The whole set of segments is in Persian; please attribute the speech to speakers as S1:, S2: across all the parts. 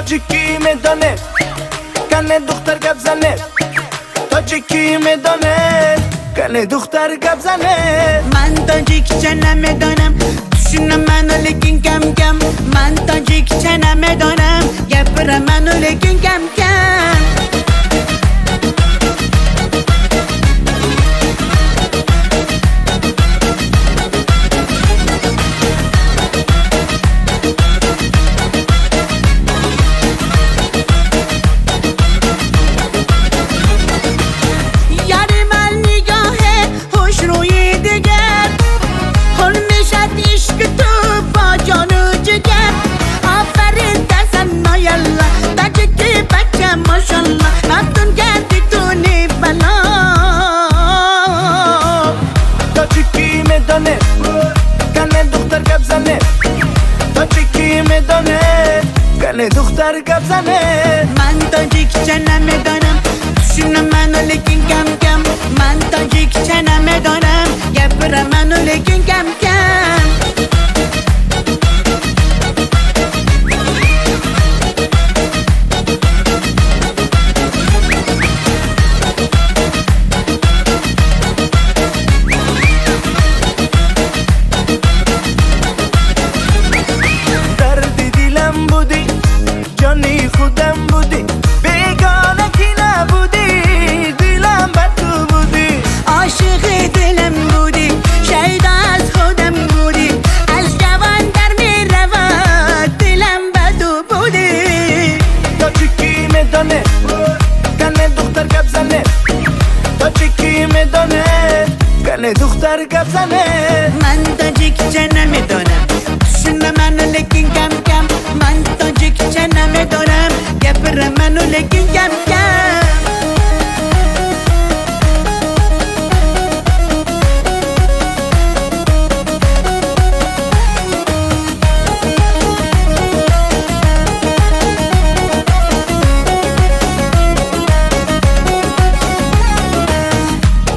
S1: تاجیکی میدانه کنه دختر گپ زنه تاجیکی میدانه کنه دختر گپ زنه
S2: من تاجیکچه نمیدانم توشون منو لیکن کم کم من تاجیکچه نمیدانم گپر منو لیکن کم کم
S1: کنه دختر گپ زنه
S2: من تاجیکچه نمیدانم توشون منو لیکن کم کم من تاجیکچه نمیدانم گپر منو لیکن کم کم
S1: جانی خودم بودی بیگانه کی نبودی دلم به تو بودی
S2: عاشق دلم بودی شاید از خودم بودی از جوان در میرود دلم به تو بودی
S1: تاجیکی میدانه کنه دختر گپ زنه تاجیکی میدانه کنه دختر گپ زنه
S2: من تاجیکچه نمیدانم توشون منو لیکن کم کم من تاجیکچه نمیدانم گپر منو لیکن کم کم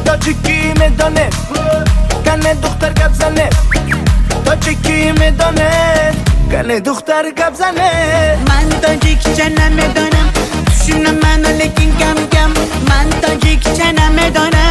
S1: تاجیکی میدانه کنه دختر گپ زنه تاجیکی میدانه کنه دختر گپ زنه
S2: من تاجیکچه نمیدانم توشون منو لیکن کم کم من تاجیکچه نمیدانم